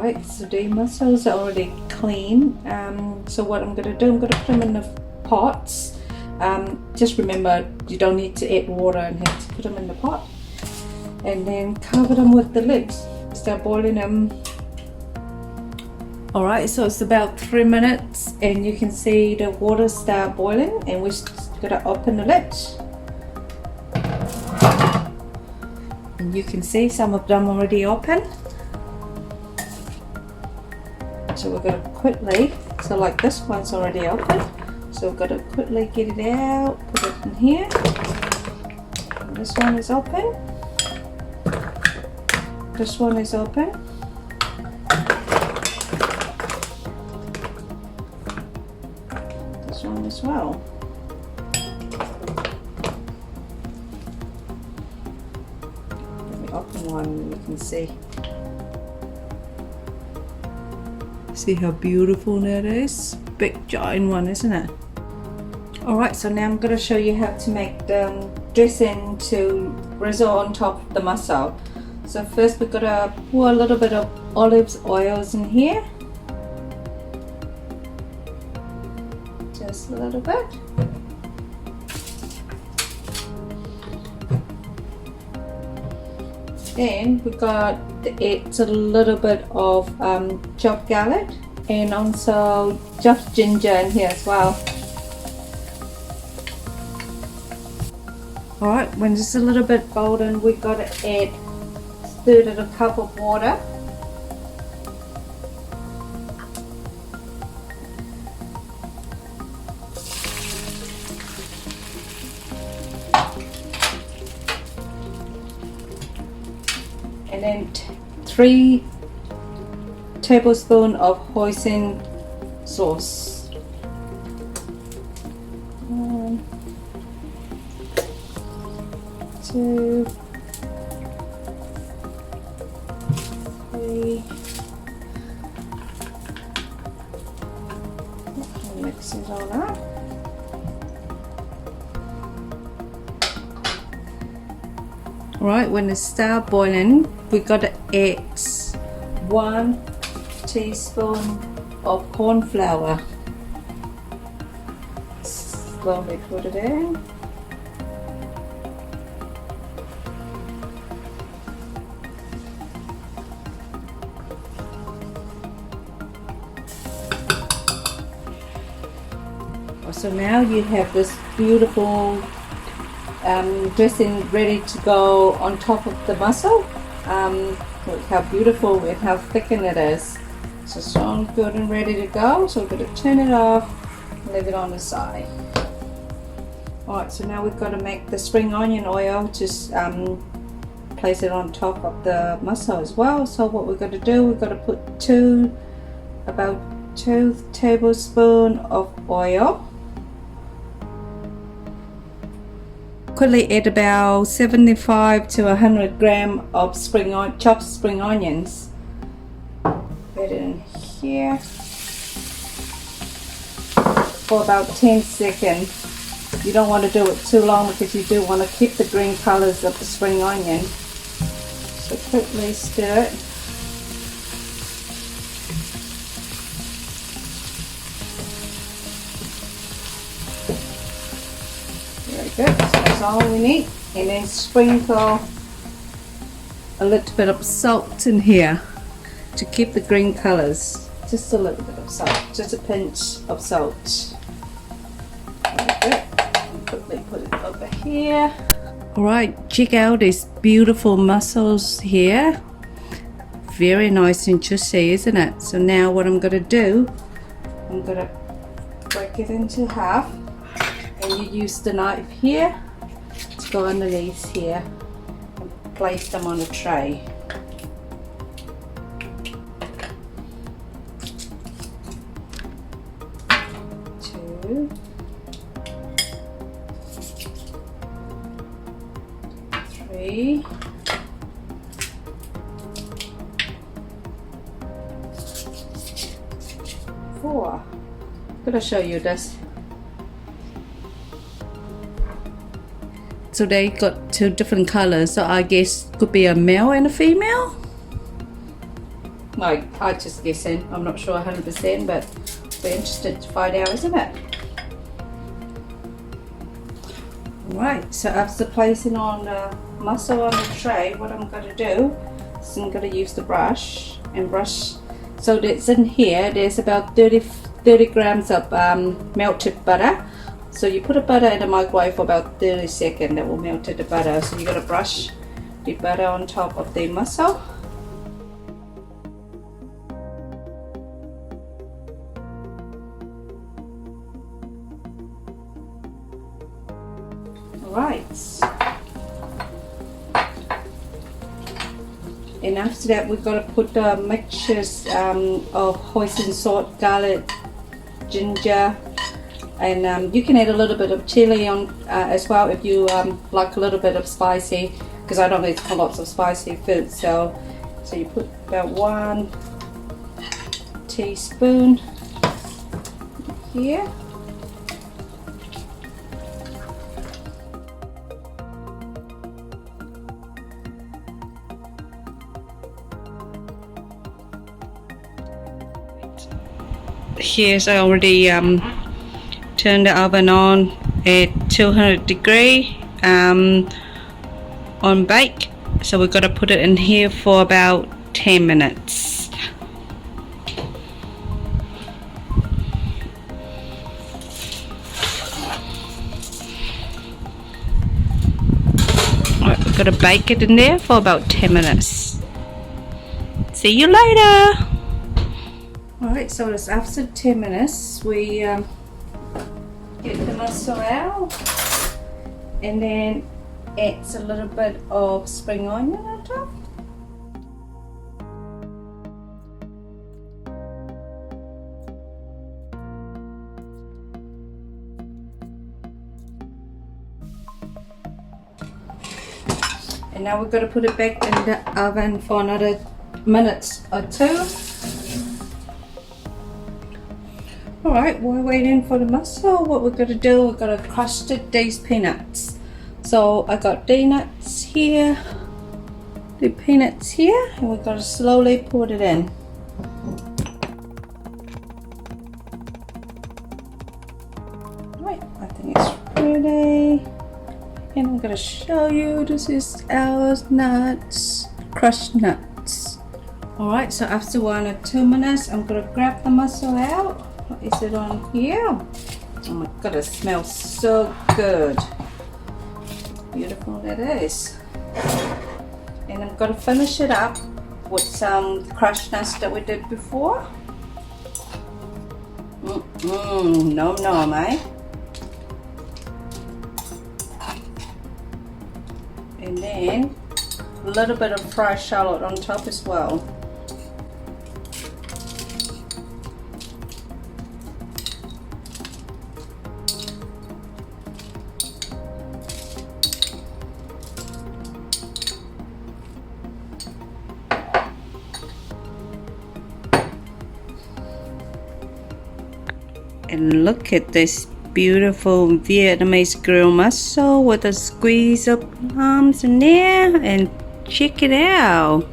Alright, so the mussels are already clean. So what I'm going to do, I'm going to put them in the pots. Just remember, you don't need to add water in here, to put them in the pot. And then cover them with the lid. Start boiling them. Alright, so it's about 3 minutes and you can see the water start boiling, and we're just going to open the lid. And you can see some of them already open. So we're going to quickly, so like this one's already open, so we're going to quickly get it out, put it in here. And this one is open. This one is open. This one as well. Let me open one, you can see. See how beautiful that is? Big giant one, isn't it? Alright, so now I'm going to show you how to make the dressing to drizzle on top of the mussel. So first we're going to pour a little bit of olive oils in here. Just a little bit. Then we got to add a little bit of chopped garlic and also chopped ginger in here as well. Alright, when it's a little bit golden, we got to add a third of a cup of water. And then 3 tablespoons of hoisin sauce. 1, 2, 3. Mix it all up. Alright, when it starts boiling, we got to add 1 teaspoon of corn flour. Slowly put it in. So now you have this beautiful dressing ready to go on top of the mussel. Look how beautiful and how thickened it is. So it's all good and ready to go. So we're going to turn it off and leave it on the side. Alright, so now we've got to make the spring onion oil. Just place it on top of the mussel as well. So what we're going to do, we're going to put about 2 tablespoons of oil. Quickly add about 75 to 100 grams of chopped spring onions. Put it in here for about 10 seconds. You don't want to do it too long because you do want to keep the green colors of the spring onion. So quickly stir it. Very good. So that's all we need. And then sprinkle a little bit of salt in here to keep the green colors. Just a little bit of salt, just a pinch of salt. Very good. And quickly put it over here. Alright, check out these beautiful mussels here. Very nice and juicy, isn't it? So now what I'm going to do, I'm going to break it into half. And you use the knife here to go underneath here and place them on a tray. Two, 3, 4. I'm gonna show you this. So they got 2 different colors, so I guess could be a male and a female. Like, I'm just guessing. I'm not sure 100%, but we're interested to find out, isn't it? Right, so after placing on the mussel on the tray, what I'm going to do is I'm going to use the brush and brush. So that's in here, there's about 30 grams of melted butter. So you put the butter in the microwave for about 30 seconds, that will melt the butter. So you got to brush the butter on top of the mussel. Right, and after that we've got to put the mixtures of hoisin salt, garlic, ginger, and you can add a little bit of chili on as well if you like a little bit of spicy, because I don't eat lots of spicy food. So you put about 1 teaspoon here. Here's I already turned the oven on at 200 degree on bake, so we've got to put it in here for about 10 minutes. Right, we've got to bake it in there for about 10 minutes. See you later. Alright, so it's after 10 minutes, we get the mussel out and then add a little bit of spring onion on top. And now we're going to put it back in the oven for another minute or 2. Alright, we're waiting for the mussel. What we're going to do, we're going to crush these peanuts. So I got the nuts here, the peanuts here, and we're going to slowly put it in. Right, I think it's ready. And I'm going to show you, this is our nuts, crushed nuts. Alright, so after 1 or 2 minutes, I'm going to grab the mussel out. What is it on here? Oh my god, it smells so good. Beautiful that is. And I'm going to finish it up with some crushed nuts that we did before. Nom nom, eh? And then a little bit of fried shallot on top as well. And look at this beautiful Vietnamese grilled mussel with a squeeze of plums in there, and check it out.